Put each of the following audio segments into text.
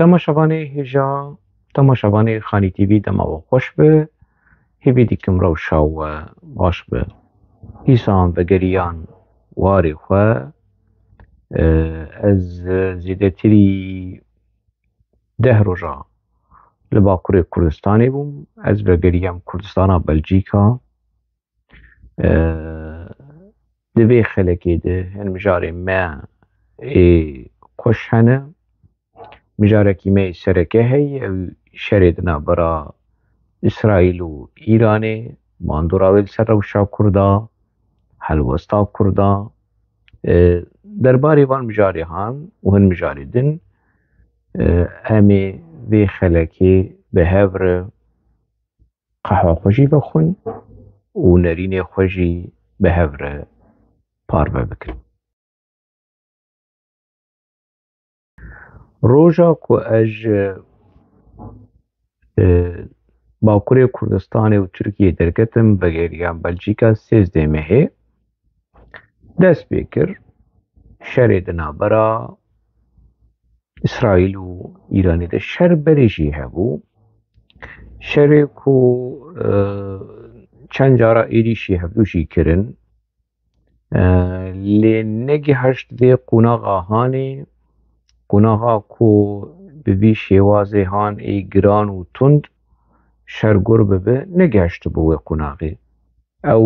تماشاوانê hêja temaşevanê Xanî TV dema we xweş be. Hêvî dîkim rewşa we baş be. Dîsan vegeriyan warê xwe ez zêdetirî 10 roja li Bakurê Kurdistanê bûm. Ez vegeriyam Kurdistana Belçîka. Di vê xelekê de hin mijarê me ê xweş hene. Mijarekî me sereke heye ew şerê di navbera İsraîl û İranê, bandora wê li ser rewşa Kurda, helwesta Kurda. Derbarê van mijarehan û hin mijarê din em ê vê xelekê bi hev re qehwa xwe jî vexwin û nerînê xwe jî bi hev re parve bikin. Roja ku ez ji Bakurê Kurdistanê û Tirkiyeyê derketim vegeriyam Belçîka 13 mehê dest pê kir şerê di navbera İsraîl û İranê de şer berê jî hebû. Şerê ku çend cara êrişî hevdû jî kirin lê negiheşt vê qunaxa hanê, qunaxa ku bi vî şêwazê han ê giran û tund şergur bibe negiheştibû wê qunaxê. Ew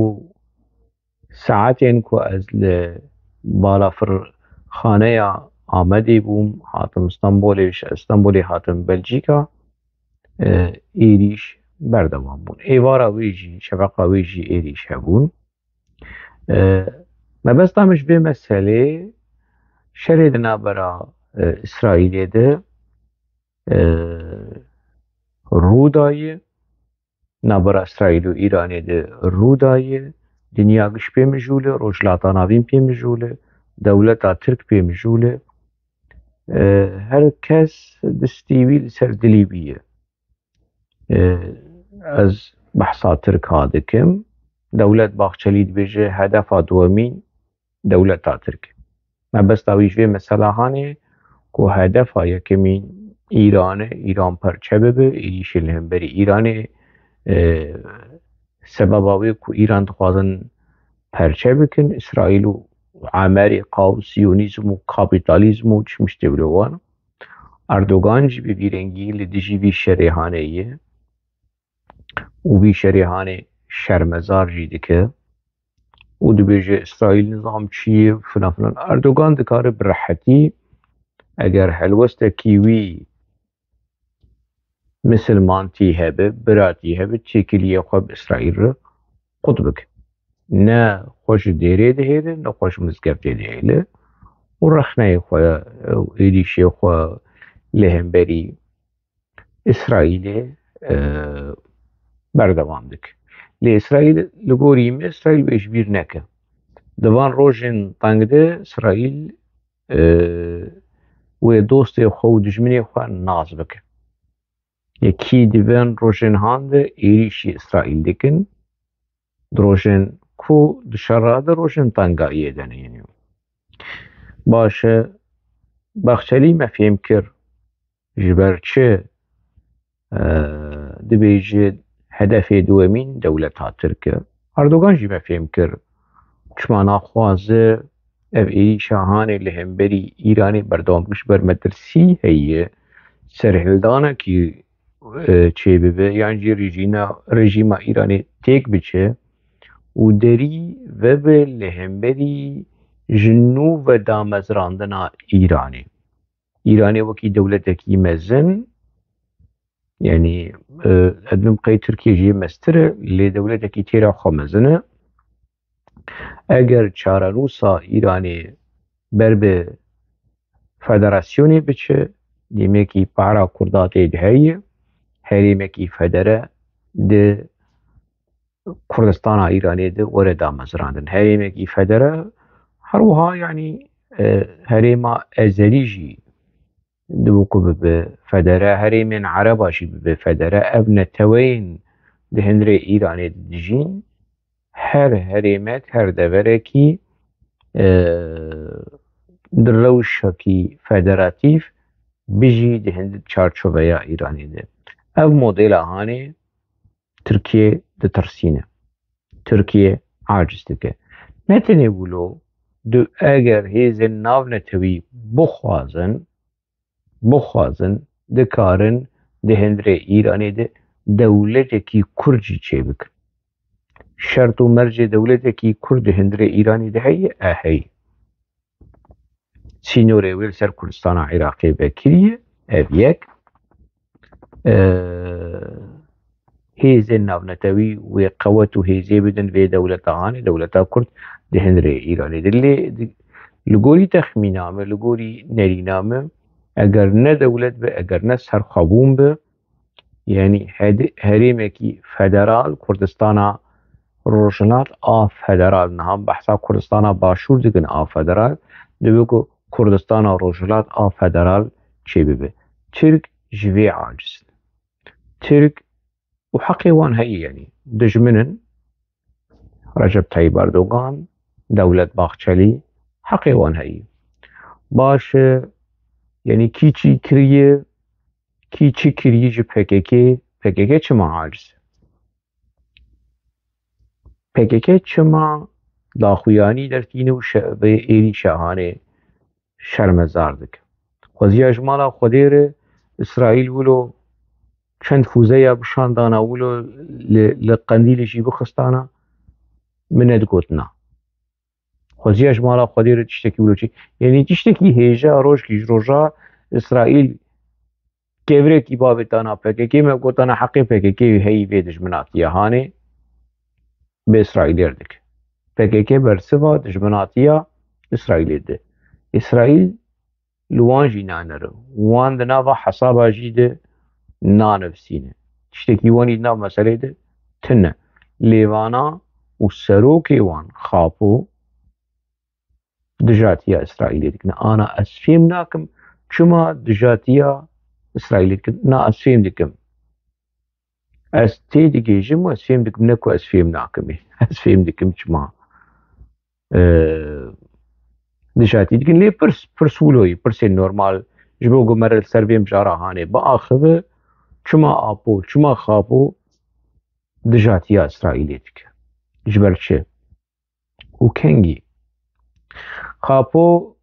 saetên ku ez li balafirxaneya Amedê bûm, hatim Stenbolê, ji Stenbolê hatim Belçîka, êrîş berdewam bûn. Êvara wê jî, şeveqa wê jî êrîş hebûn. Mebesta min ji vê meselê şerê di navbera İsraîlê de rû daye, navbera İsraîl û İranê de rû daye, dinya giş pê mijûle, rojhilata navîn pê mijûle, dewleta Tirk pê mijûle. Her kes distî wî li ser dilî wî ye. Ez behsa Tirka dikim. Dewlet Baxçelî dibêje hedefa duhemîn dewleta Tirk e. Mebesta wî ji vê mesela hanê ku hedefa yekemîn İran e, İran perçe bibe, êrişê li hemberî İranê sebeba wê ku İran dixwazin perçe bikin İsraîl û Amerê qaw siyonîzm û kapîtalîzm û çi miştê bile wan. Erdogan jî bi vî rengî li dijî vî şerê hanê ye û vî şerê hanê şermezar jî dike û dibêje İsraîl nizamçî ye filan filan. Erdogan dikare bi rehetî eger helwestekî wî misilmantî hebe, biratî hebe, têkiliyê xwe bi İsraîl re qut bike. Ne xwe ji dêrê dihêle, ne xwe ji mizgeftê dihêle û rexneyê xwe û êrîşê xwe li hemberî İsraîlê berdewam dike. Lê İsraîl li gorî me İsraîl pêşbîr neke. Di van rojên teng de İsraîl wê dostê xwe û dijminê xwe nas bike. Yekî di van rojên han de êrişî İsraîl dikin. Di rojên ku di şerra de rojên tengayî de hene. Baş e Baxçelî me fêm kir ji ber çi dibêje hedefê duhemîn dewleta Tirk e. Erdogan jî me fêm kir çima naxwaze ev êrîşa hanê li hemberî İranê berdewam bike ji ber metirsî heye serhildanekî çê bibe yan jî rejîma İranê têk biçe û derî vebe li hemberî ji nû ve damezrandina İranê. İranê wekî dewletekî mezin, yanî ez dibim qey Tirkiye jî meztir e lê dewletekî têra xwe mezin e. Eger çarenûsa İranê ber bi federasyonê biçe, demekî para Kurda tê de heye, herêmekî federe di Kurdistana İranê de were damezrandin. Herêmekî federe her wiha yanî herêma ezelî jî dibû ku bibe federe, herêmên Ereba jî bibe federe. Ev neteweyên di hundirê İranê de dijîn, her herêmek, her deverekî di rewşekî federatîv بيجي دهند چارچوبيا إيراني ده اف موديل هاني تركيا دترسينه تركيا عاجز دكه نتنه بولو دو اگر هیزن ناو نتوی بخوازن دکارن دهندره ایرانی ده دولت کی کرجی چه بکن شرط و مرج دولت کی کرد هندره ایرانی ده هی اهی سینوره ویل سر کردستان عراقی بکریه اف یک هیزن ناو نتوی و قوت و هیزه بدن و دولت آهانه دولت کرد دهندره ایرانی ده لگوری تخمینامه لگوری نرینامه اگر نه دولت به اگر نه سرخابون به یعنی هریمکی فدرال کردستان روشنات فدرال نهم بحثا کردستان باشور دکن فدرال دبکو کردستان روشنات فدرال چه ببه ترک جوی عاجز ترک و حقی وان هی یعنی دجمنن رجب طيب اردوغان دولت باخچلی حقی وان هی باشه یعنی کی چی کریه جی PKK چما عاجز PKK çima daxuyanî dertîne û vê êrî şehanê şermezar dikin. Xweziya ji mala Xwedê re İsraîl wilo çend fûzeya bişandana wilo li Qendîlê jî bixistana min nedgotina. Xweziya ji mala Xwedê re tiştekî wilo çi yanî tiştekî hêja rojkî ji roja İsraîl kevrekî babetana PKK me gotana heqê PKK heyî vê dijminatiya hanê به اسرائیل دک PKK برسوا دجمناتیا اسرائیل ده اسرائیل لوان جی نانره وان دناوا حسابا جی ده نانفسینه تشتكي واني ناو مسألة ده تنه ليوانا و سروكي وان خابو دجاتيا اسرائيلي دك انا اسفيم ناكم چما دجاتيا اسرائيلي دك نا اسفيم دكم از تی دیگه و از فیلم دکم نکو از فیلم ناکمی از فیلم دکم چما دشاتی دیگه لی پرسولوی پرسین نورمال جبو گو مرل سربیم جارا هانه با آخوه چما آپو چما خابو دجاتی اسرائیلی دیگه جبر چه و کنگی خابو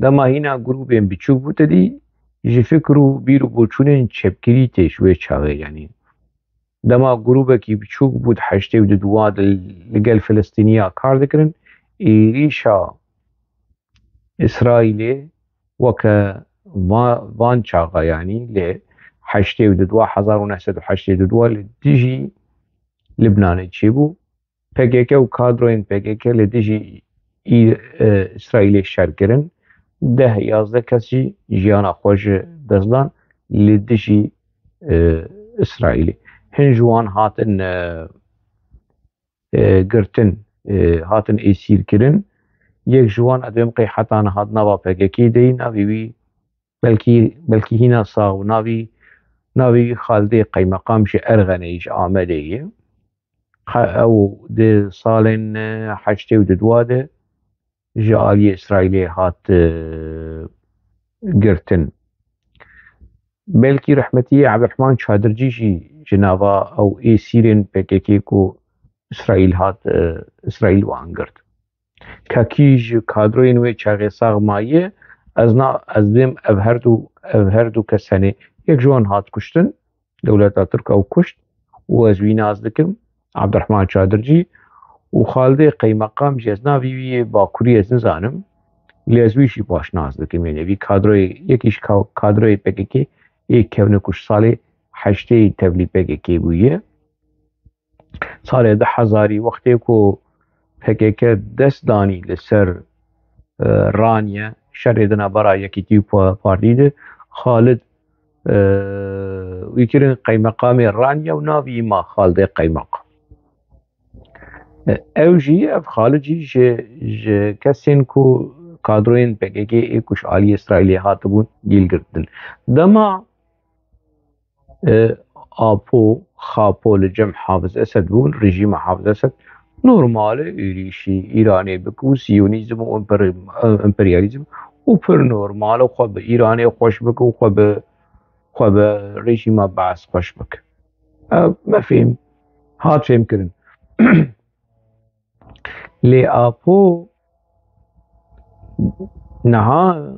دما هینا گروبیم بیچوک بوده دی جی فکرو بیرو بوچونین چپکری تشوی چاوه یعنی دما گروبکی بچوک بود حشته و دواد لگل فلسطینیا کار دکرن ایریشا اسرائیلی وکا وان چاقا یعنی لی حشته و دوا 1982 لدیجی لبنان چی بو PKK و کادروین PKK لدیجی اسرائیلی شر کرن 10-11 کسی جیانا خوش دزدان لدیجی اسرائیلی هنجوان هاتن گرتن هاتن ایسیر کرن یک جوان ادویم قیحتان هات نوا PKK دی ناوی بلکی هینا ساو ناوی خالده قیمقام شه ارغنه ایش آمده ایه او ده سالن حشته و دواده جالی اسرائیلی هات گرتن بلکی رحمتی عبدالرحمن چادرجی جی جناوا او ای سیرین PKK کو اسرائیل هات اسرائیل وانگرد کاکیج کادروین و چاقی ساغ مایه از دیم او هر دو کسانه یک جوان هات کشتن دولت ترک او کشت و از وی ناز دکم عبدالرحمن چادرجی و خالده قیمقام جی از ناوی باکوری از نزانم لی از ویشی باش ناز دکم یعنی وی کادروی یکیش کادروی PKK یک کونه کش ساله حشته تبلی PKK بویه ساله 10,000 وقتی کو PKK دست دانی لسر رانیه شر دنا برا یکی تیو پارتی ده خالد ویکرین قیمقام رانیه و ناوی ما خالد قیمقام او جی اف خالد جی کسین کو کادروین PKK ایکوش آلی اسرائیلی هات بون گیل گردن دما آپو خاپو لجمع حافظ اسد بون رژیم حافظ اسد نورمال ایریشی ایرانی بکو سیونیزم و امپریالیزم و پر نورمال و خو به ایرانی خوش بک و خو به رژیم بعث خوش بک ما فهم هات فهم کرن لی آپو نها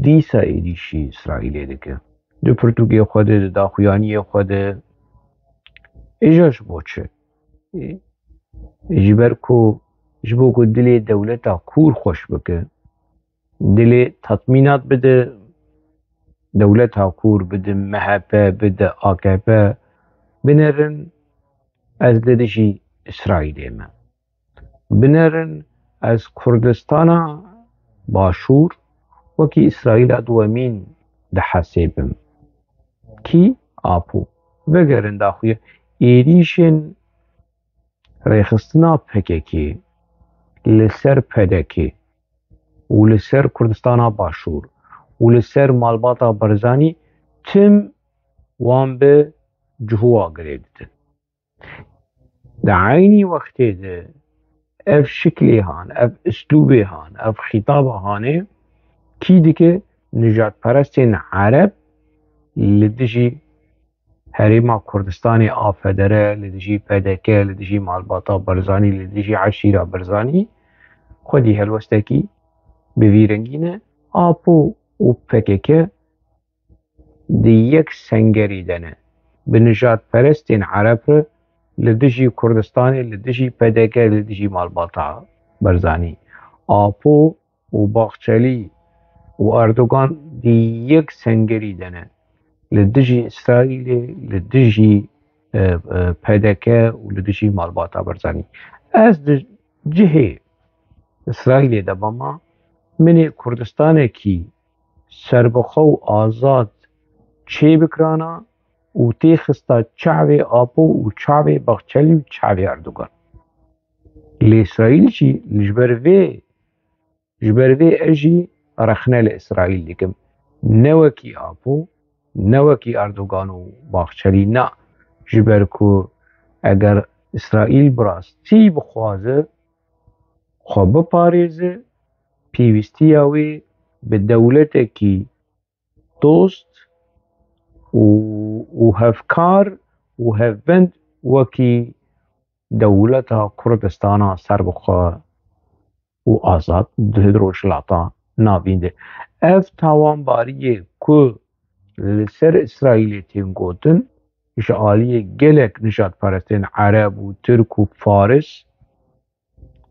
دیسا ایدیشی اسرائیلی دکه دو پرتوگی خود دا خویانی خود ایجاش بوچه جبر کو جبو کو دلی دولتا کور خوش بکه دلی تطمینات بده دولتا کور بده مهبه بده آکبه بنرن از لدشی اسرائیلی ما بنرن از کردستان باشور وکی اسرائیل دوامین ده حسیبم کی آپو وگرن داخویه ایریشن ریخستنا پککی لسر پدکی و لسر کردستان باشور و لسر مالباتا برزانی تم وان به جهوا گریدتن ده عینی وقتی ده اف شکلی هان اف اسلوبی هان اف خطاب هانه کی دیگه نجات پرستین عرب لدجی هریما کردستانی آفدره لدجی پدکه لدجی مالباتا برزانی لدجی عشیره برزانی خودی هلوستکی بویرنگینه آپو و پککه دی یک سنگری دنه به نجات پرستین عرب رو لدجی کردستانی لدجی پدکه لدجی مالباتا برزانی آپو و باخچلی و اردوغان دی یک سنگری دنه لدجی اسرائیل لدجی پدکه و لدجی مالباتا برزانی از جهه اسرائیل دباما من کردستان کی سربخو آزاد چه بکرانا و تیخستا چاوی آپو و چاوی باخچلی و چاوی اردوغان لی اسرائیل چی جبر وی اجی رخنه لإسرائیل دیکم نوکی آپو نوکی اردوغان و باخچلی نه جبر کو اگر اسرائیل براستی بخوازه خو بپاریزه پیوستی اوی به دولت کی دوست و هفکار و هفبند وکی دولتا کردستانا سر بخوا و آزاد دروش لاتا نابینده اف تاوان باریه که لسر اسرائیلی تیم گوتن اشعالی گلک نشاد پرستین عرب و ترک و فارس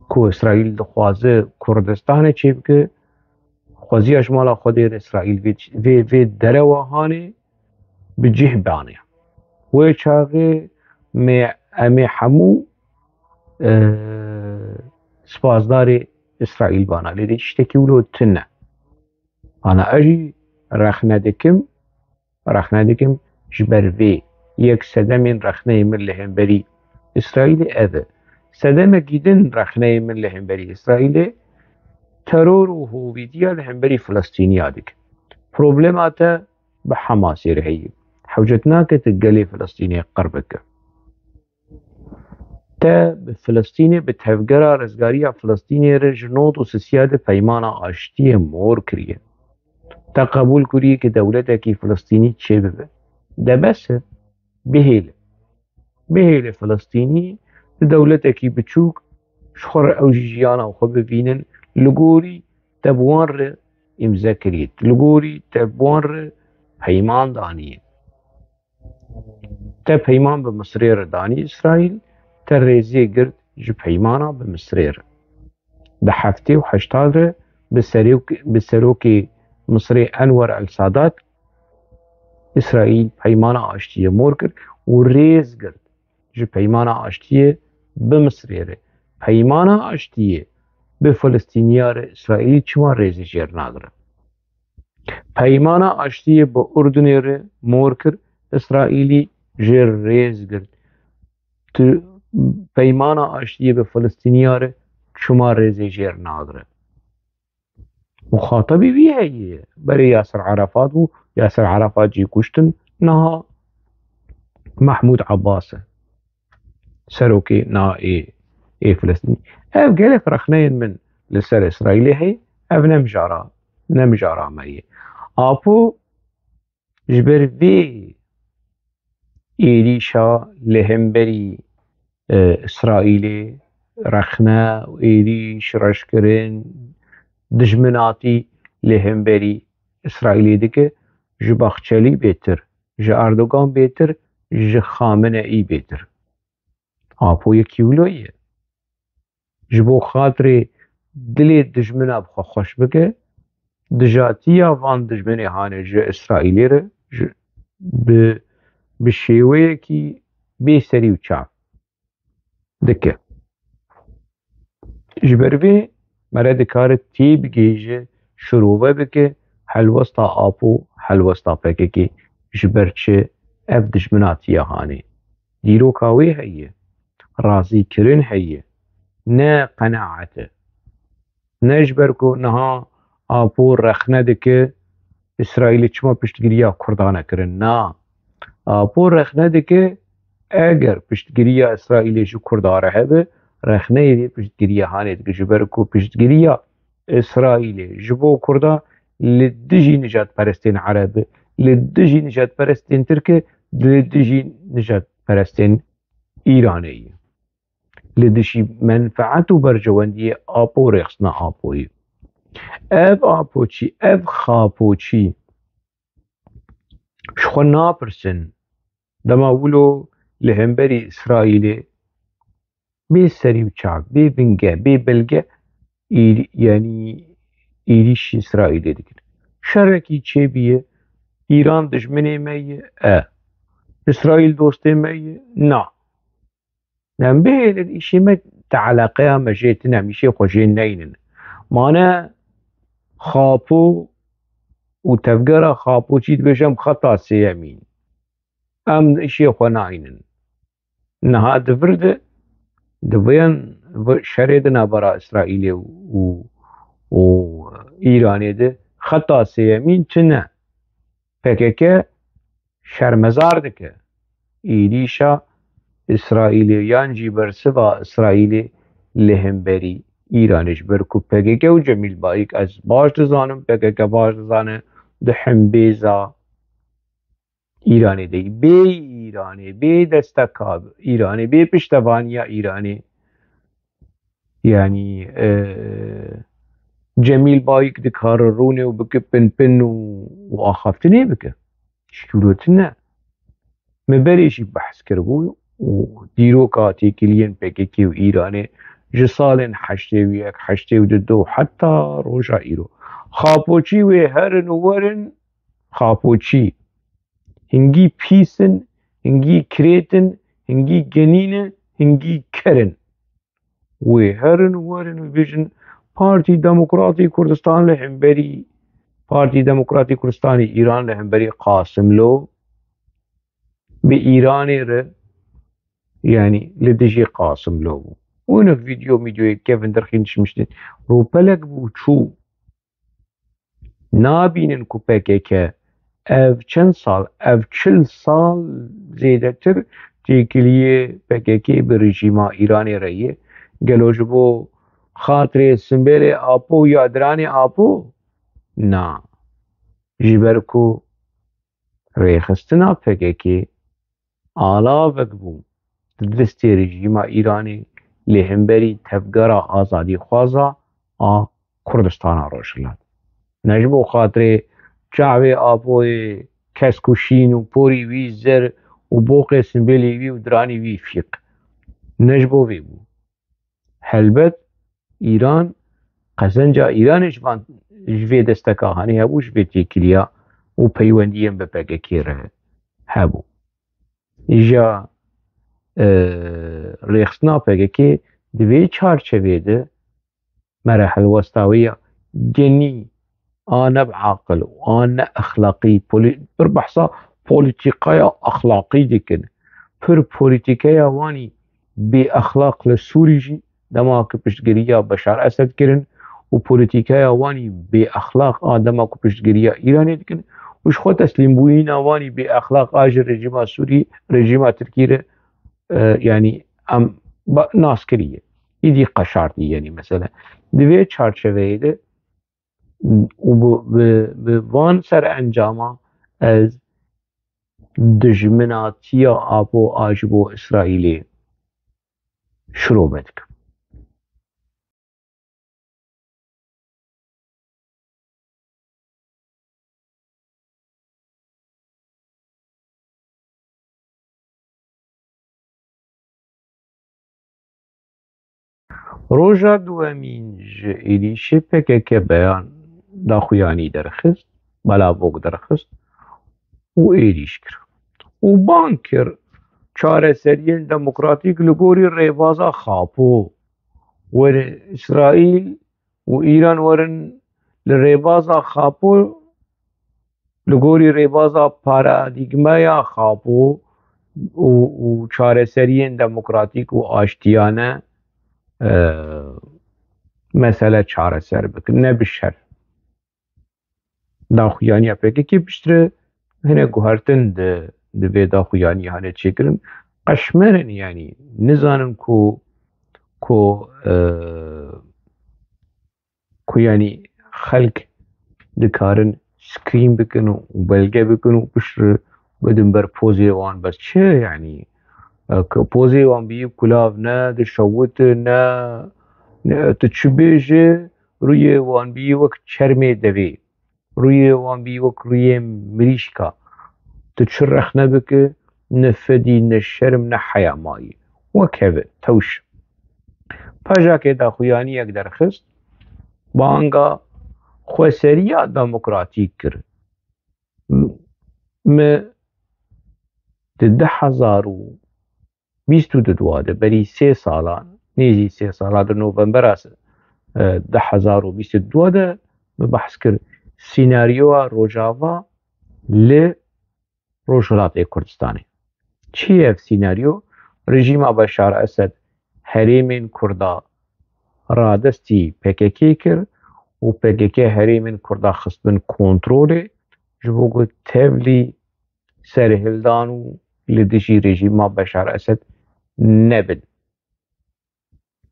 که اسرائیل دخوازه کردستان چی بکه خوازی اشمالا خود اسرائیل وی درواهانه بجه بانه و چاقه امی همو سپاسدار اسرائیل بانا لیده اشتکی ولو تنه انا اجی رخنه دکم جبر وی یک صدمین رخنه من لهم بری اسرائیل اوه صدمه گیدن رخنه من لهم بری اسرائیل ترور و هویدیا لهم بری فلسطینی آدک پروبلماتا بحماسی رهی حوجتناك تقلي فلسطيني قربك تا بفلسطيني بتفقرا رزقاريا فلسطيني رجنوط وسسيادة فيمانا آشتية مور كريه تا قبول كريه كدولتك فلسطيني تشبه ده بس بهيل فلسطيني دولتك بتشوك شخر او جيجيانا وخب بينن لغوري تبوان امزا كريت لغوري تبوان پیمان دانیه تا پیمان به مصریر دانی اسرائیل تا ریزی گرد جو پیمانا به مصریر به هفته و هشتاد به سروک مصری انور السادات اسرائیل پیمانا آشتیه مور کرد و ریز گرد جو پیمانا آشتیه به مصریر پیمانا آشتیه به فلسطینیار اسرائیل چما ریزی جیر ناگره پیمانا آشتیه با اردنی رو مور کرد اسرائیلی جر ریز کرد پیمانا آشتیه به فلسطینیا رو شما ریزی جر ناگره مخاطبی بی هیه برای یاسر عرفات و یاسر عرفات جی کشتن نها محمود عباسه سروکی نا ای فلسطینی اف گلک رخنین من لسر اسرائیلی هی اف نمجارا نمجارا مریه آپو جبر وی ایریشا لهمبری إسرائيلي رخنا وإيريش رشكرين دجمناتي لهمبري إسرائيلي دكه ji Baxçeli bêtir, ji Erdogan bêtir, ji Xameneî bêtir. Apoya kîwlo ye. Ji bo xatirê dilê dijmina bixwe xweş bike, dijatiya van dijminê hane ji İsraîlê re bi şêweyekî bêserî û çap dike. Ji ber vê mere dikare tê bigêje şirove bike helwesta Apo helwesta PKK ji ber çi ev dijminatiya hanê. Dîroka wê heye, razîkirin heye, ne qenaet e. Ne ji ber ku niha Apo rexne dike İsraîlê çima piştgiriya Kurdan nekirin. Na. Apo rexne dike eger piştgiriya İsraîlê ji Kurdan re hebe rexneyê vê piştgiriya hanê dike ji ber ku piştgiriya İsraîlê ji bo Kurda li dijî nijadperestên Erebê, li dijî nijadperestên Tirk e, li dijî nijadperestên Îranê ye. Li dijî menfaet û bercewendiyê Apo rêxistina Apoyê. Ev Apoçî, ev xapoçî ji xwe napirsin dema wilo li hemberî İsraîlê bê serî û çak, bê binge, bê belge yanî êrişî İsraîlê dikin. Şerekî çêbîye İran dijminê me ye İsraîl dostê me ye na. Em bêhêlin îşê me teeleqeya me jê tune em îşê xwe jê neynin. Mane xapo û tevgera xapoçî dibêjim xeta sêyemîn. Em îşê xwe nayînin. Niha di vir de di vêyan şerê de navbera İsraîlê û İranê de xeta sêyemîn tune. PKK şermezar dike êrişa İsraîlêyan jî bersiva İsraîlê li hemberî İranê ji ber ku PKK û Cemîl Bayîk ez baş dizanim PKK baş dizane di himbêza İranê de bê İranê bê desteka İranê bê piştevaniya İranê yanî Cemîl Bayîk dikare rûnê û bike pinpin û axaftinê bike. Şîrotin ne. Me berê jî behs kiribû û dîroka têkiliyên PKK û İranê ji salên heştê û yek, heştê û du heta roja îro. Xapoçî wê herin û werin xapoçî. Hingî pîsin, hingî kirêtin, hingî genînin, hingî kerin. Wê herin û werin û bêjin Partî Demokratî Kurdistan li hemberî Partî Demokratî Kurdistanê İran li hemberî Qasîmlo bi İranê re yanî li dijî Qasîmlo bû. Wînek vîdyoyê kevin derxîn dişmiştin. Rûpelek bû çû. Nabînin ku PKK ev çend sal, ev 40 sal zêdetir têkiliyê PKK bi rejîma İranê re ye. Gelo ji bo xatirê simbêlê Apo ya diranê Apo? Na. Ji ber ku rêxistina PKK alavek bû di destê rejîma İranê li hemberî tevgera azadîxwaza a Kurdistana Rojhilat. Ne ji bo xatirê çavê Apoyê kesk û şîn û porî wî zer û boqê simbêlê wî û diranê wî fîq. Ne ji bo vê bû. Helbet İran qezenca İranê ji vê desteka hanê hebû ji vê têkiliya û peywendiyên bi PKK re hebû. İja rêxistina PKK di vê çarçevê de mere helwesta wê ya genî a ne biaqil û a ne exlaqî pir behsa polîtîkaya exlaqî dikin. Pir polîtîkeya wanî bêexlaq li Sûrî jî dema ku piştgiriya Beşar Esed kirin û polîtîkeya wanî bêexlaq a dema ku piştgiriya İranê dikin û ji xwe teslîmbûyîna wanî bêexlaq a ji rejîma Sûrî, rejîma Tirkî re yanî em nas kiriye. Îdî qeşartî yanî mesela. Di vê çarçeveyê de و bi van serencama ez dijminatiya abo ji bo İsraîlê şirobe dikim. Roja duemîn ji êrişê PKK beyan daxuyanî derxist, belavok derxist û êrîş kir. û bang kir çareseriyên demokratîk li gorî rêvaza Xapû were İsraîl û Îran werin li rêvaza Xapû li gorî rêvaza paradîgmeya Xapû û çareseriyên demokratîk û aştiyane mesele çareser bikin, ne bi şer. Daxuyaniya PKK piştre hinek guhertin di vê daxuyanî hane çêkirin qeşmerin yanî nizanin ku yanî xelk dikarin screen bikin û belge bikin û piştre bidin ber pozê wan bes çi yanî pozê wan bîyî kulav ne dişewite ne tu çi bêje rûyê wan bîyî wek çermê devê rûyê wan bîyî wek rûyê mirîşka tu çi rexne bike ne fedî ne şerm ne heya mayî wek heve tewş. Pejekê daxuyaniyek derxist banga xweseriya demokratîk kir. Me di 2022 de berî 3 salan nêzî 3 sala di Novembera 2022 de me behs kir sînaryoya Rojava li Rojhilatê Kurdistanê. Çi ye ev sînaryo? Rejîma Beşar Esed herêmên Kurda radestî PKK kir û PKK herêmên Kurda xist bin kontrolê ji bo ku tevlî serhildan û li dijî rejîma Beşar Esed nebin.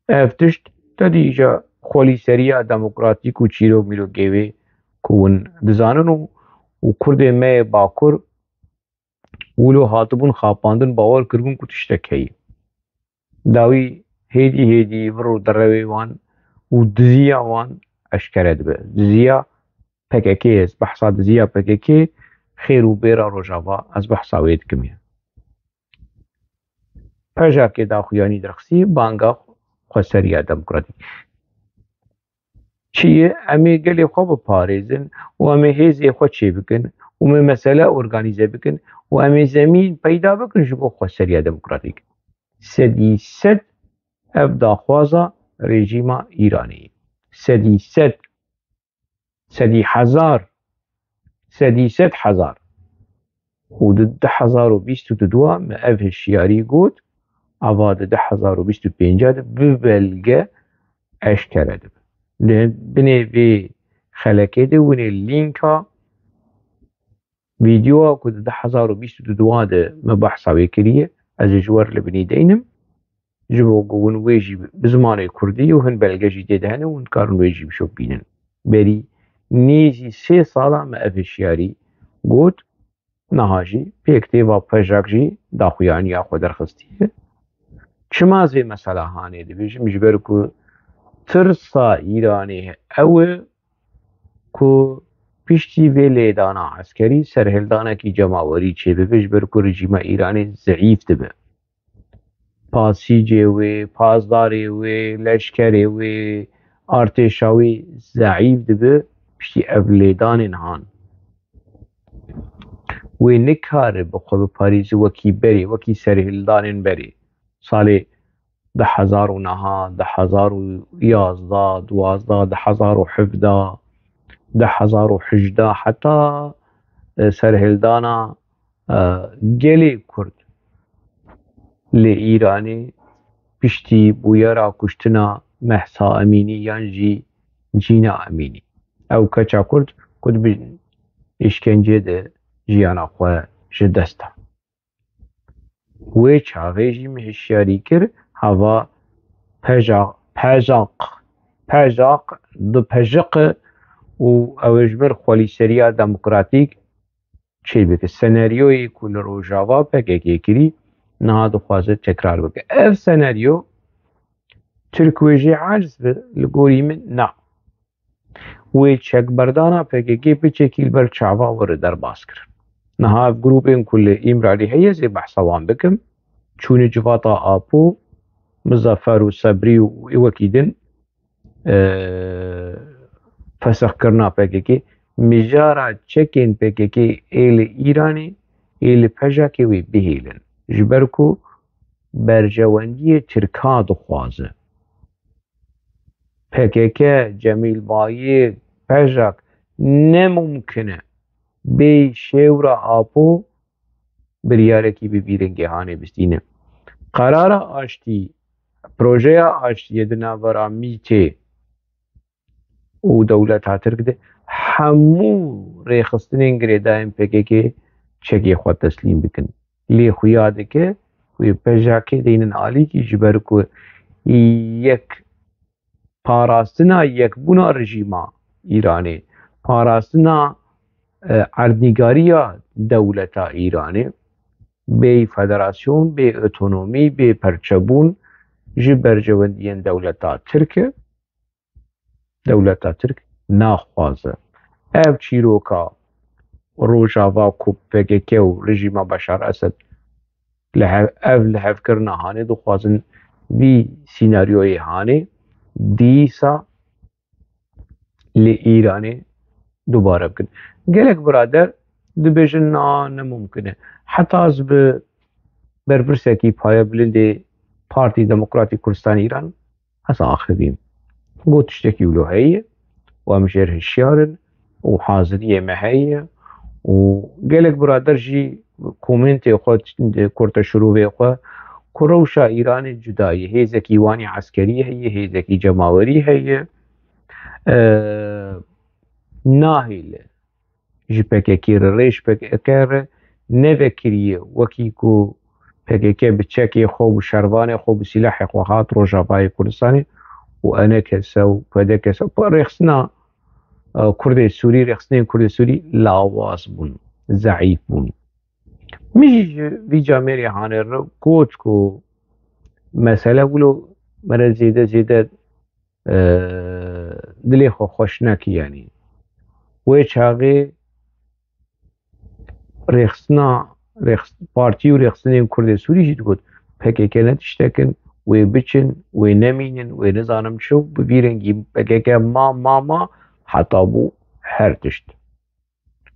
Ev tişt tedîje xwelîseriya demokratîk û çîrok mîrokevê ku hûn dizanin û Kurdên me yê Bakur wilo hatibûn xapandin bawer kiribûn ku tiştek heye. Dawî hêdî hêdî vir û derewê wan û diziya wan eşkere dibe. Diziya PKK ez behsa diziya PKK xêr û bêra Rojava ez behsa wê dikim ye. Pejekê daxuyanî derxistî banga xweseriya demokratîk. Çi ye? Em ê gelê xwe biparêzin û em ê hêzê xwe çêbikin û em ê mesele organîze bikin û em ê zemîn peyda bikin ji bo xweseriya demokratîk. Sedî sed ev daxwaza rejîma Îranê ye. Sedî sed. Sedî hezar. Sedî sed hezar. û di 2022 me ev hişyarî got ava di 2025 de bi belge eşkere dibe. Li binê vê xelekê de hûnê lînka vîdyoa ku di 2022 de me behsa wê kiriye ez ji wir li binî deynim ji bo ku hûn wê jî bi zimanê Kurdî û hin belge jî tê de hene û hûn dikarin wê jî bişopînin. Berî nêzî 3 sala me ev hişyarî got niha jî pêktêva pejek jî daxuyaniya xwe derxistiye. Çima ez vê mesela hanê dibêjim ji ber ku tirsa Îranê ew e ku piştî vê lêdana eskerî serhildanekî cemawerî çêbibe ji ber ku rejîma Îranê zeîf dibe. Pasîcê wê, pazdarê wê, leşkerê wê, artêşa wê zeîf dibe piştî ev lêdanên han. Wê nikare bi xwe biparêze wekî berê, wekî serhildanên berê. Salê 2009, 2011, 12, 2017, 2018 heta serhildana gelê Kurd li Îranê piştî bûyera kuştina Mehsa Emînî yan jî Cîna Emînî. Ew keça Kurd ku bi îşkenceyê de jiyana xwe ji dest da. Wê çaxê jî me hişyarî kir heva pejaq di pejiqe و اوجبر خوالی سریا دموکراتیک چی بکه سناریوی کل روجاوا پکه کری نه دخوازه تکرار بکه اف سناریو ترکویجی عجز به لگوری من نه وی چک بردانا پکه بچکیل بر چاوا ور در باز کرن نه اف گروپین کل ایمرالی هیه زی بحثوان بکم چون جواتا آپو مظفر و صبری و وکیدن فسخ کرنا پکه مجارا چکین پکه ایل ایرانی ایل پجا که وی بهیلن جبرکو برجواندی ترکا دخوازه پکه جمیل بایی پجاک نممکنه بی شورا آپو بریاره کی ببیرن گهانه بستینه قرار آشتی پروژه آشتی دناورا میته و دولت ها ترک همو ریخستنین گریدایم پکه چکی خود تسلیم بکن لی خویاده که وی پجاکه دینن آلی کی جبرکو یک پاراستنا یک بونا رژیما ایرانی پاراستنا اردنگاریا دولتا ایرانی بی فدراسیون بی اتونومی بی پرچبون جبر جوندین دولتا ترک ناخوازه اف چیروکا روجاوا کوپگه و رژیما بشار اسد اف لحف کرنا هانه دخوازن وی سیناریوی هانه دیسا لی ایرانی دوباره بکن گلک برادر دبیجن نممکنه حتی از به برپرسکی پایه بلنده پارتی دموکراتی کردستان ایران هسا آخرین گو تشتكي له هي ومشير هشيارن وحاضرية معي وقالك برادر جي كومنتي خود كورتا شروع خو كروشا إيران جداية هي ذكي واني عسكرية هي ذكي جماوري هي ناهيل جي بكير ريش بكير نفكريه وكيكو بكيكي بتشكي خو بشرباني خو بسلاح خو هات روجافاي كردستاني وأنا كسو فدا كسو رخصنا كرد سوري رخصنا كرد سوري لاواز بون ضعيف بون مش في جامعة هانر كوتكو مسألة ولو مرة زيادة دلي خوشناك يعني ويش هاغي رخصنا بارتي ورخصنا كرد سوري جيت قلت پکه كانت تشتكن وی بچن وی نمینن وی نزانم شو ببیرنگی بگه ما حتی بو هر تشت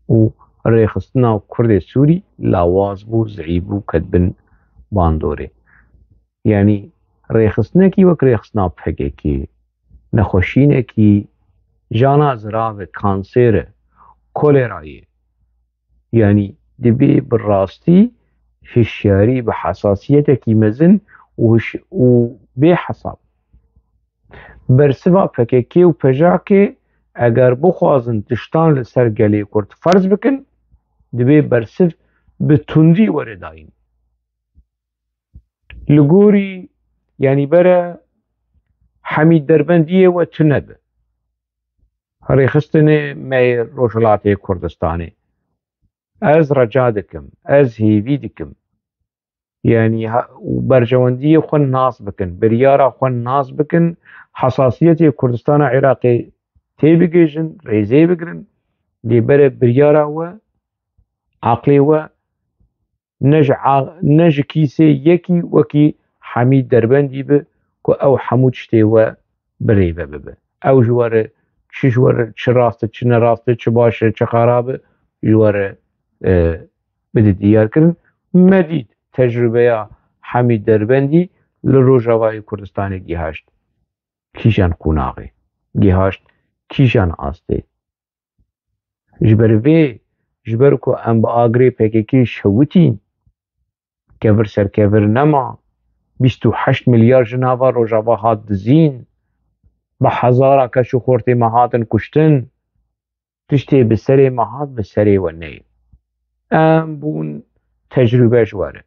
و ریخستنا کرد سوری لاواز بو زعیب بو کدبن باندوره یعنی ریخستنا کی وک ریخستنا پگه کی نخوشینه کی جانا زراو کانسر کولرایی یعنی دبی بالراستی هشیاری بحساسیت کی مزن و بی حساب برسوا پککی و پجاکی اگر بخوازن تشتان لسر گلی کرد فرض بکن دبی برسف به تندی ورداین لگوری یعنی بره حمید دربندیه و تنبه ریخستن می روشلات کردستانی از رجا دکم از هیوی دکم يعني برجواندية خون ناس بكن بريارة خون ناس بكن حساسية كردستان عراقي تيبجيجن ريزي بكرن لبر بريارة و عقلي و نج كيسي يكي وكي حميد دربندي ب او حمود شتي و بريبه بب او جوار جوار چراسته چنراسته چباشه چخرابه جوار بده ديار كرن مديد تجربه حمید دربندی لروجاوای کردستان گیهاشت کیشان قوناغی گیهاشت کیشان آسته جبر کو ام با آگری پککی شوتین کبر سر کبر نما 28 میلیارد جناوا روجاوا هات دزین با هزارا کشو خورتی مهاتن کشتن تشتی بسری مهات بسری و نی ام بون تجربه جواره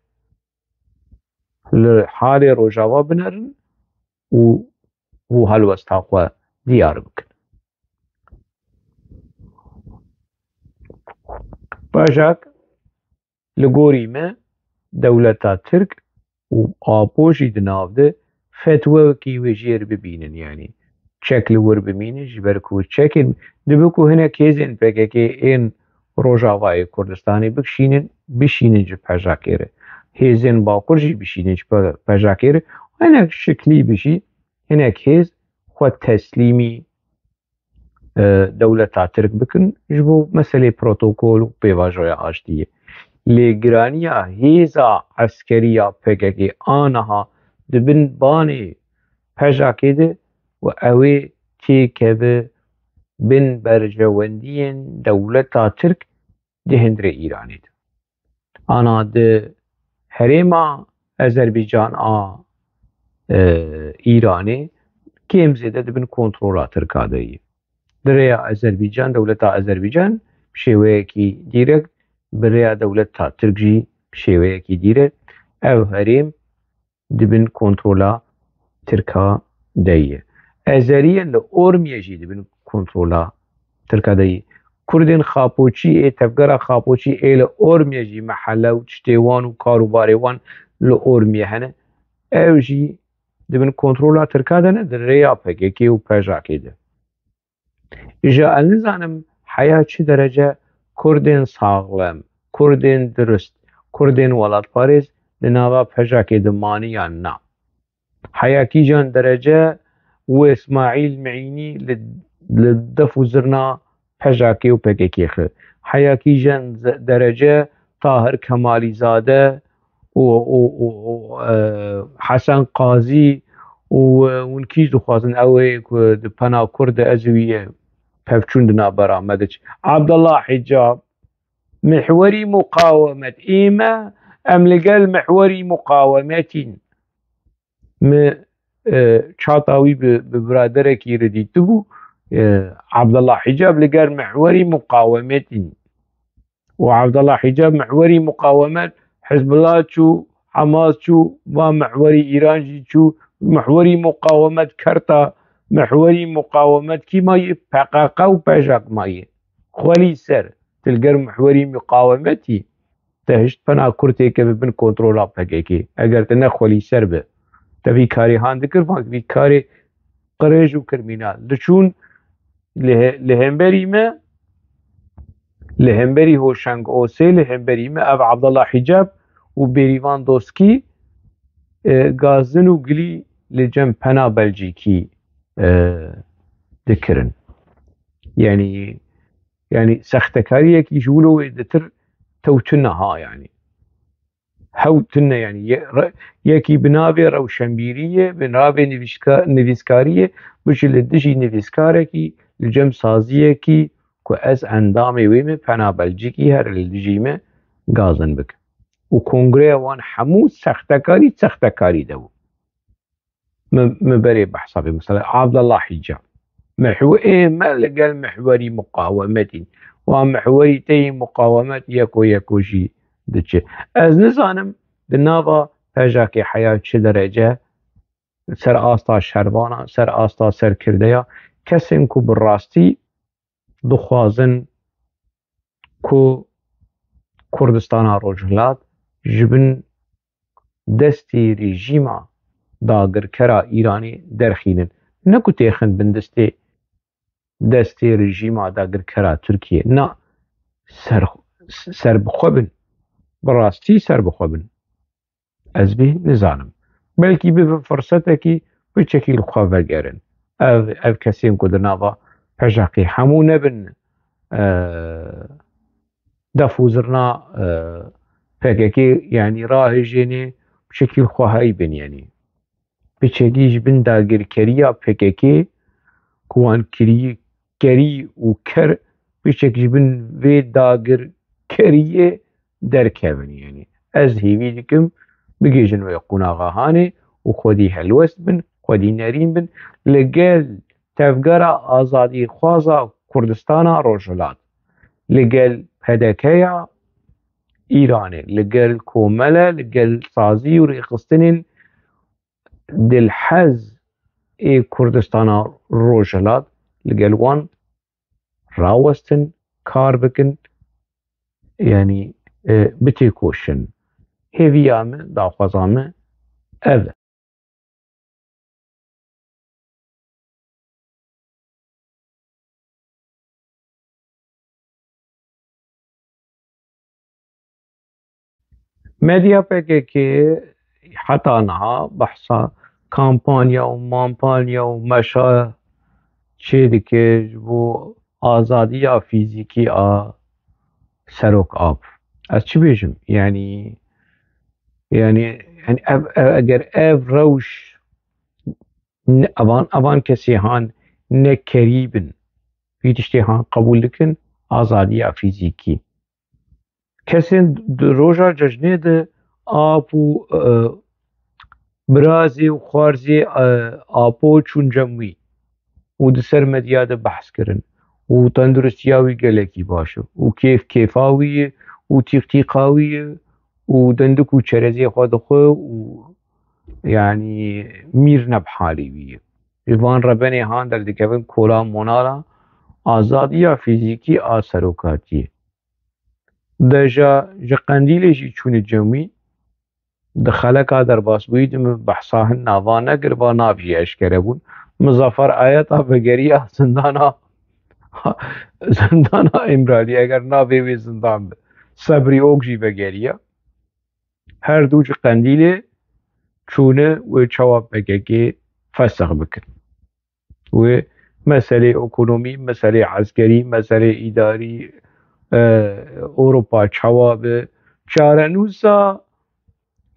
لحال روجاوا بنرن و هلوستا خو دیار بکن باشاك لگوری ما دولتا ترک و آپوشی دنافده فتوه کی وجیر ببینن يعني شكل ور ببینن جبرکو شكل دبکو هنا کیزن بگه که این روجاوای کردستانی بشینن جو پجاکیره هیزن باکر جی بشینن جو پجاکیره و هناك شکلی بشی هناك هیز خود تسلیمی دولتا ترک بکن جبو مسئله پروتوکول و پیواجوی آشتیه لگرانیا هیزا عسکریا پککی آنها دبن بانی پجاکی ده و اوی تیکه به بن برجواندین دولتا ترک ده هندر ایرانی ده آنا ده هریما ازربیجان ایرانی کم زیده دبن کنترولا ترکا ده دریا ازربیجان دولتا ازربیجان بشویکی دیرکت برای دولتا ترکجی بشویکی دیره او هریم دبن کنترولا ترکا دایه ازریان لأورمیه جی دبن کنترولا ترکا دایه کردین خاپوچی ای تفگرا خاپوچی ای لأورمیه جی محله و تشتیوان و کاروباریوان لأورمیه هنه او جی دبن کنترولا ترکا دانه در ریا پکیکی و پجاکی ده جا النزانم حياة چه درجة كردين ساغلم كردين درست كردين ولاد پاريز لناوا پجاكي دمانيا نا حياة كي جان درجة و اسماعيل معيني لدفو زرنا پجاكي و پكيكي خ حياة كي جان درجة طاهر كمالي زاده و حسن قاضي ونكيز دخوازن اوه دپنا كرد ازوية پفچوندنا برامدش عبد الله حجاب محوري مقاومة إيما أم لقال محوري مقاومة شاطاوي ببرادرك يرديتبو عبد الله حجاب لقال محوري مقاومة وعبد الله حجاب محوري مقاومة حزب الله شو حماس شو ومحوري إيران شو محوري مقاومة كرتا محوري مقاومة كيما بقاقا و بجاق ماي خولي سر تلقر محوري مقاومتي تهشت پنا كرتي که ببن کنترولا پکيكي اگر تنه خولي سر به تبي كاري هان ذكر فاك بي كاري قريج و كرمينال لچون لهمبري هوشنگ اوسي لهمبري ما اب عبد الله حجاب و بيريوان دوسكي غازن و قلي لجم پنا بلجيكي ذكرن يعني سختكاري كي جولو دتر توتنا ها يعني هوتنا يعني يكي بنابي روشنبيرية بنابي نفيسكارية بش لدجي نفيسكاركي الجم سازيكي كو از اندامي ويمي فنا بلجيكي هر لدجيمه غازن بك وكونغري وان حمو سختكاري دو مبري بحسابي مثلا عبد الله حجاب ما لقال محوري مقاومة ومحوري تي مقاومة يكو جي دچه از نزانم دنابا پجاكي حياة چه درجة سر آستا شربانا سر آستا سر كرديا كسن كو بالراستي دخوازن كو كردستانا روجهلات جبن دستي ريجيما داگر کرا ایرانی درخینن نکو تیخن بن دستی رژیما داگر کرا ترکیه نا سر بخوبن براستی سر بخوبن از به نزانم بلکی به فرصته کی به چکیل خواه وگرن او کسیم که درناوا پجاقی همو نبن دفوزرنا پککی یعنی راه جینی بشکل خواهی بن یعنی بچگیش بن داگرکریا پککی کوان کری و کر بچگیش بن و داگرکریه درکبن یعنی از هیوی دکم بگیجن و قناغا هانه و خودی هلوست بن خودی نرین بن لگل تفگرا آزادی خوازا کردستانا روجلات لگل پدکیا ایرانه لگل کومله لگل سازی و ریخستنین دل حز ای کردستانا روجلات لگل وان راوستن کار بکن yani bitê koşin hêviya me daxwaza me ev e. Medya PKK heta niha behsa kampanya û mampanya û meşa çê dike ji bo azadiya fîzîkî a Serok-Av. Ez çi bêjim? Yani eger ev rewş evan kesê han nekerî bin vî tiştê han qebûl dikin azadiya fîzîkî. Kesên di roja cejnê de av û birazê û xwarzê apo çûn cem wî û di ser medya de behs kirin û tendurustiya wî gelekî baş e û kêfa wî ye û tîqtîqa wî ye û dindik û çerezê xwe dixwe û yani mîr ne bi halê wî ye. Ji van rebenê han derdikevin kola monara azadiya fîzîkî a serokatiyê. Deja ji Qendîlê jî çûne cem wî di xeleka derbasbûyî de min behsa hin navan nekir va nav jî eşkere bûn. Muzaffer Ayeta vegeriya zindana Emralî eger navê wê zindan be. Sebrî Ok jî vegeriya. Her du ji Qendîlê çûne wê çawa PKK fesix bikin. Wê meselê ekonomî, meselê eskerî, meselê îdarî Ewropa çawa be. Çarenûsa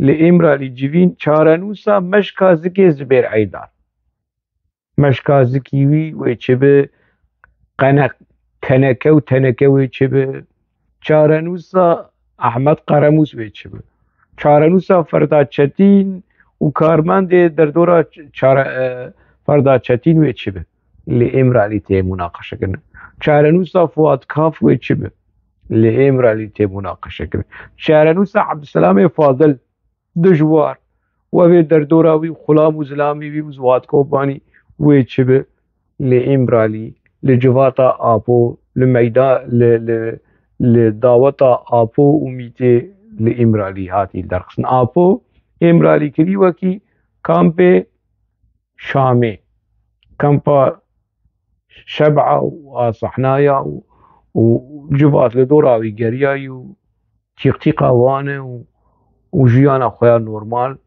li Emralî civîn çarenûsa meşka zikê Zibêr Eydar. Meşka zikî wî wê çi bi keneke û teneke wê çi bi. Çarenûsa Ehmed Qeremûs wê çi bi. Çarenûsa Ferda Çetîn û karmendê derdora Ferda Çetîn wê çi bi. Li Emralî tê mûnaqeşe kirin. Çarenûsa Fuad Kaf wê çi bi. Li Emralî tê mûnaqeşe kirin. Çarenûsa Ebdîselamê Fadil dijwar wevê derdora wî Xulam û Zilamî wî û Fuad Kobanî wê çi bi. Li Emralî li civata Apo li daweta Apo û Mîtê li Emralî hatî derxistin. Apo Emralî kirî wekî kampê Şamê, kampa Şeb'a û a Sehnaya û civat li dora wî geriyayî û tîqtîqa wan e û jiyana xwe ya normal.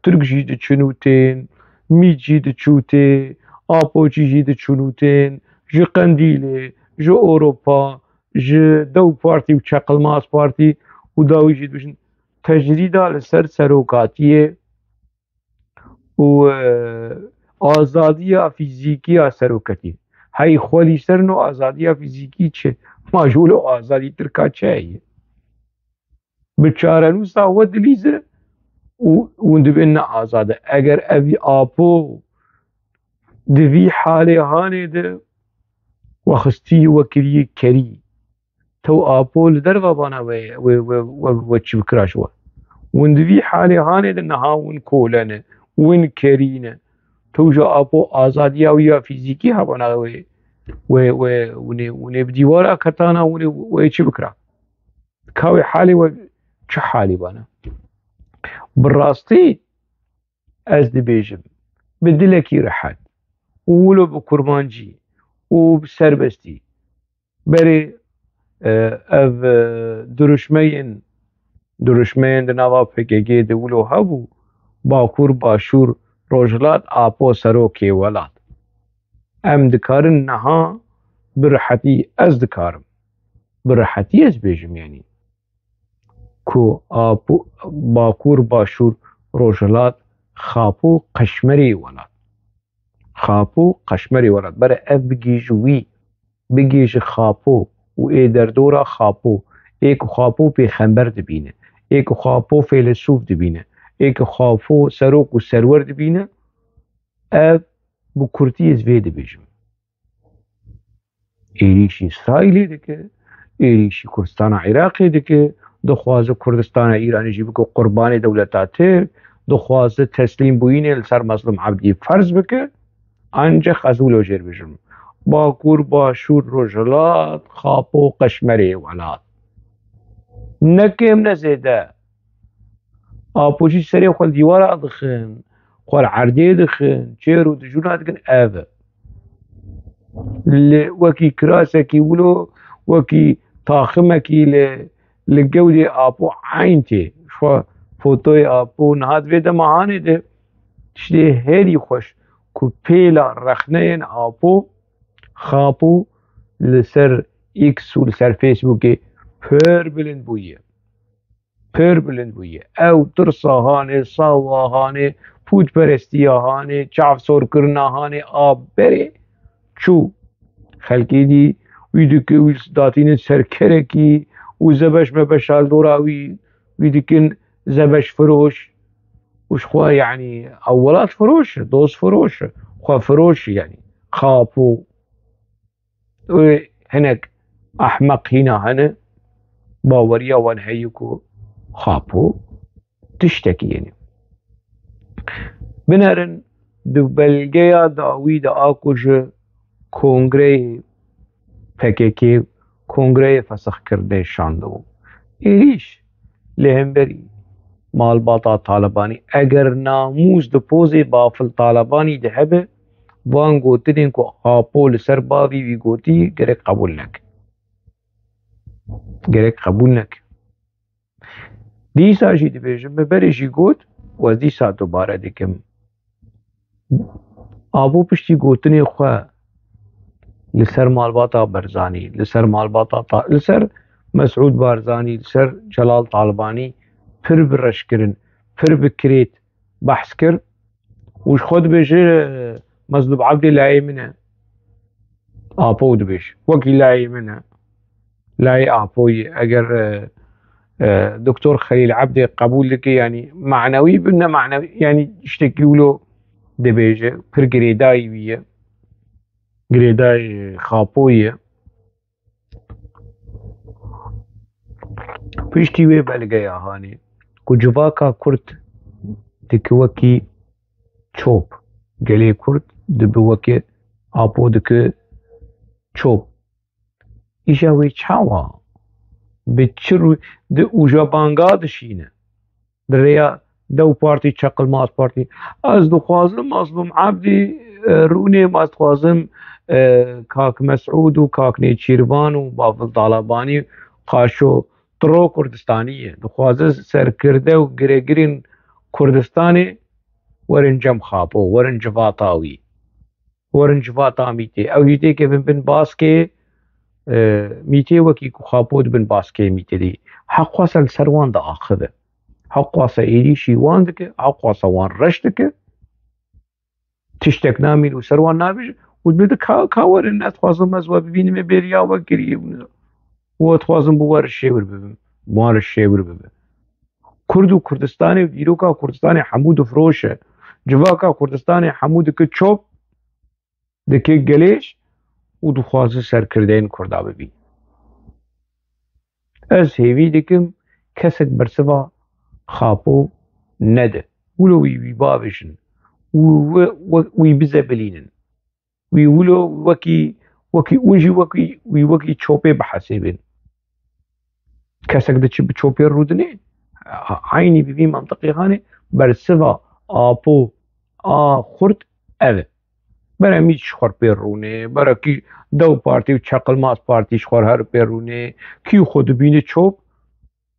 Tirk jî diçin û tên, Mît jî diçû tê, Apoçî jî diçûn û tên, ji Qendîlê, ji Ewropa, ji Dew Partî û Çeqilmaz Partî û dawî jî dibêjin tecrîda li ser serokatiyê û azadiya fîzîkî ya seroketî. Hey xwelîserin û azadiya fîzîkî çi? Majûl û azadî tirka çi heye? Bi çarenûsa we dilîzir û hûn dibin ne azad e. Eger evî Apo di vî halê hanê de wexistî we kiriye kerî, tew Apo li derve bana we çi bikira ji we. Hûn di vî halê hanê de niha hûn kole ne, hûn kerî ne. Tew ji Apo azadiya wî ya fîzîkî hebûna hûn ê bi dîwara ketana hûn ê çi bikira? Ka wê halê we çi halî bana? Bi rastî ez dibêjim bi dilekî rihet û wilo bi kurmancî û bi serbestî berê ev diruşmeyên di nava PKKyê de wilo hebû Bakur Başûr Rojhilat Apo serokê welat. Em dikarin niha bi rihetî ez dikarim bi rihetî ez bêjim yanî ku Bakur Başûr Rojhilat Xapû Qeşmerê welat. Xapû Qeşmerê welat. Bere ev bigê ji wî, bigê ji Xapû û ê derdora Xapû, ê ku Xapû pêxember dibîne, ê ku Xapû fêlesûf dibîne, ê ku Xapû serok û serwer dibîne, ev bi kurtî ez vê dibêjim. Êrişî İsraîlê dike, êrişî Kurdistana Iraqê dike, dixwaze Kurdistana Îranê jî bike qurbanê dewleta Tirk, dixwaze teslîm bûyînê li ser Mezlûm Ebdî ferz bike, ancak ez wilo jêr bêjim. Bakur Başûr Rojhilat Xapû Qeşmerê welat. نكم نزيدا آبوشي سري خل ديوارا دخن خل عردي دخن شيرو دجونا دخن آذا وكي كراسكي ولو وكي طاخمكي لجودي آبو عينتي شو فوتوي آبو نهاد فيدا معاني ده تشتي هيري خوش كو بيلا رخنين آبو خابو لسر إكس ولسر فيسبوكي بيربلن بويه او ترساهانه صاواهانه پوچ پرستیاهانه چاف سور کرناهانه آب بره چو خلقی دی ویدو که ویس داتین سرکرکی و زبش مبشال دوراوي ويدكن زبش فروش وش خوا يعني اولات فروش دوز فروش خوا فروش يعني خافوا هناك احمق هنا باوريا وانهيكو خافوا تشتكي يعني بنرن دو بلگیا داوی دا آکوش کنگره PKK کنگره فسخ کرده شاندو ایریش لهمبری مالباتا طالبانی اگر ناموز دو پوزی بافل طالبانی ده هبه وان گوتنین کو خاپو لسر باوی وی گوتی گرک قبول نک دیسا جی دی بیجم ببری جی گوت و دیسا دوباره دیکم آبو پشتی گوتنی خواه لسر مالباتا برزانی لسر مسعود بارزانی لسر جلال طالبانی پر برش کرن پر بکریت بحث کر وش خود بيجي مظلوب عبدي لاي منه آبود بيش وكي لاي منه لاي آبوي اگر دكتور خليل عبدي قبول لك يعني معنوي بنا معنوي يعني اشتكيولو دبيجي پر جريداي ويه جريداي خاپويه پشتی وی بلگیا هانی کو جواکا کرد دکوکی چوب گلی کرد دبوکی آپو دک چوب ایجا وی چاوا بچرو د اوجا بانگا دشینه دریا دو پارتی چقل ماس پارتی از دخوازم مظلوم عبدی روني ما تخوازم كاك مسعود وكاك نيتشيربان وبافل طالباني قاشو طرو كردستانية دخوازم سركرده وقريقرين كردستاني ورن جم خابو ورن جفاطاوي ورن جفاطا ميتي او هيتي كيفن بن باسكي ميتي وكي خابود بن باسكي ميتي دي حق واسل سروان دا آخذه حق واسا ايدي شيوان دك حق واسا وان رشتك تشتك نامي وسروان نابج وتبدا كاور ان اتخوازم مزوا ببيني بريا وكري واتخوازم بوار الشيور ببم بوار الشيور ببم كردو كردستاني ديروكا كردستاني حمود فروشه جواكا كردستاني حمود كتشوب دكي قليش ودخواز سركردين كردا ببين از هيوي دكم كسك برسوا خاپو نده ولو وي بابشن وي بزبلينن وي ولو وكي وجي وكي تشوبي بحسيبن كسك دتش بتشوبي الرودني عيني ببي منطقي هاني برسوا آبو خرد اوه برای میچ خور پیرونه برای کی دو پارتی و چقل ماس پارتی خور هر پیرونه کی خود بینه چوب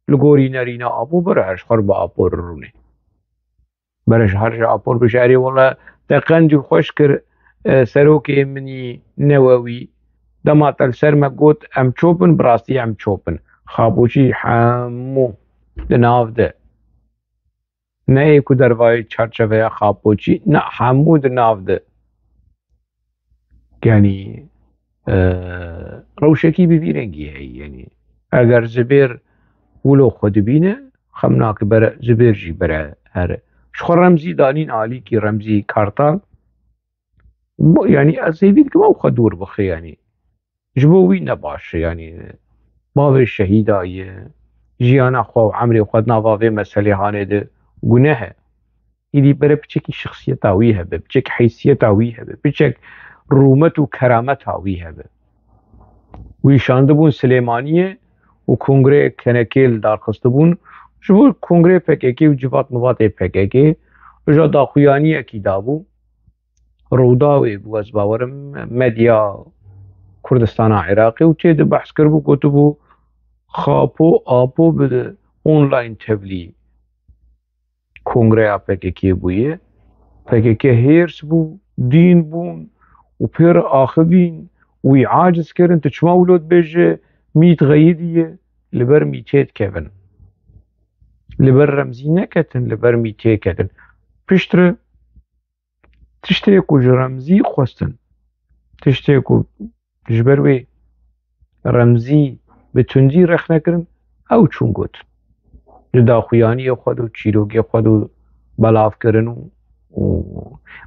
لگوری نرینا آبو برای هرش خور با آبو رونه برش هرش آبو بشاری والله دقن جو خوش کر سروکی منی نووی دماتل سر ما گوت ام چوبن براستی ام چوبن خابوشی حمو دناف ده نه ایکو دروای چرچوه خابوشی نه حمو دناف ده يعني روشكي ببيرنجي هي يعني اگر زبير ولو خود بينه خمناك برا زبير جي برا هر شخو رمزي دانين عالي كي رمزي كارتال يعني اسيبيد كما خدور بخي يعني جبوي نباش يعني باوي الشهيدة جيانا خو عمري خد نافافي مسألة هاني ده گناه يدي برا بچك شخصية تاويها بچك حيثية تاويها بچك رومت و کرامت هاوی هبه وی شانده بون سلیمانیه و کنگره کنکیل دارخست بون جبو کنگره PKK و جفات مباط PKK جا داخویانی اکی دابو روداوی بو از باورم مدیا کردستان عراقی و تید بحث کربو کتبو خاپو آپو بده اونلاین تبلی کنگره PKK بویه PKK هیرس بو دین بون و پیر آخوین وی عاجز کرن تچما ولود بيجي ميت غيدية لبر ميتيت كيفن لبر رمزي نكتن لبر ميتيت كتن بشتر تشتيكو رمزي خوستن تشتيكو جبر وي رمزي بتندي رخ نكرن او چون گوت داخویانی خود و چیروگی خود و بلاف کرن و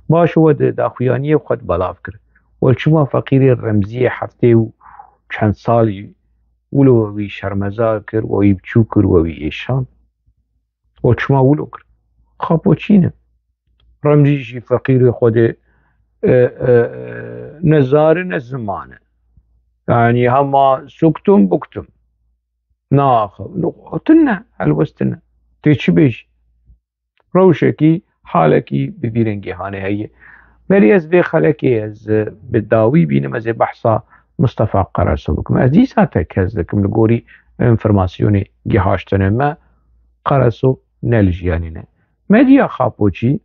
باشو داخویانی خود بلاف کرن والچما فقير الرمزية حفتي و چند سالي ولو وي شرمزا كر وي بچو كر وي إيشان والچما ولو كر خابو چينه رمزي جي فقير خود نزار نزمانه يعني هما سكتم بكتم ناخذ نقطنا الوستنا تيش بيش روشكي حالكي ببيرنجي هاني هي مري از بي خلكي از بالداوي بينما زي بحثا مصطفى قراسو بكم از دي ساتك هزكم لقوري انفرماسيوني جهاشتنا ما قراسو نالجيانينا مديا خابوشي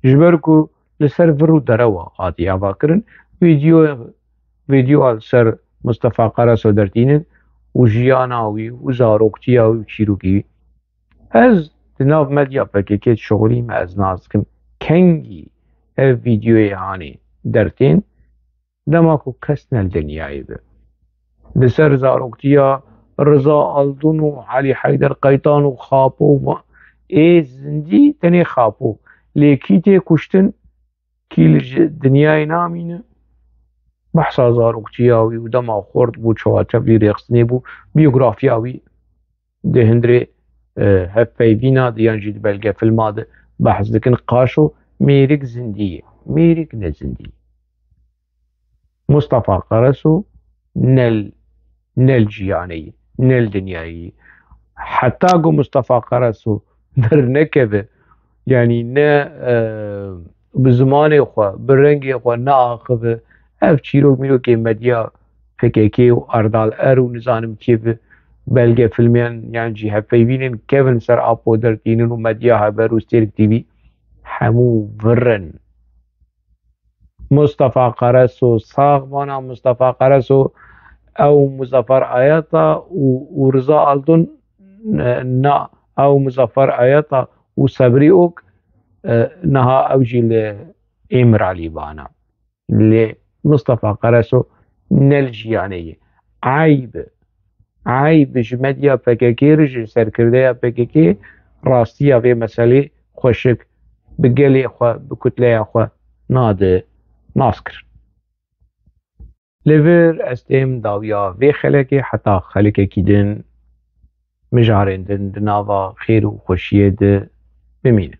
جبركو لسرفرو دروا هاتي افاكرن فيديو سر مصطفى قراسو درتينن وجياناوي وزاروكتياوي وشيروكي از تناف مديا PKK شغلي ما از نازكم كنجي فيديوي هاني درتين دماكو كسنا الدنياي به لسر زاروكتيا رضا ألدون وعلي حيدر قيطان وخابو اي زندي تني خابو ليكيتي كشتن كيل الدنياي نامينه بحثا زاروكتياوي ودما خورد بو چواتبلي ريقصني بو بيوغرافياوي ده هندري هفايفينا ديان جيد بلغة في الماضي بحث دكن قاشو ميرك زندية ميرك نزندية مصطفى قرسو نل جياني نل دنياي حتى قو مصطفى قرسو در نكبه يعني نا بزمان اخوة برنگ اخوة نا آخبه اف چيروك ميروك مديا PKK و اردال ارو نزانم كيف بلغة فيلمين يعني جي هفايفين كيفن سر آبو درتينن و مديا هبر و ستيرك تيفي حمو ورن مصطفى قرسو ساغمانا مصطفى قرسو او مظفر آياتا ورضا ألدون نا او مظفر آياتا وصبري اوك نها اوجي لإمر علي بانا لمصطفى قرسو نلجيانية عيب جمديا PKK رجل سركرديا PKK راستيا في مسألة خوشك بقلي اخوة بكتلة اخوة ناد ناسكر ليفر استيم داويا في خلقي حتى خلقي كيدن مجارين دن دناوا خير وخوشية بمين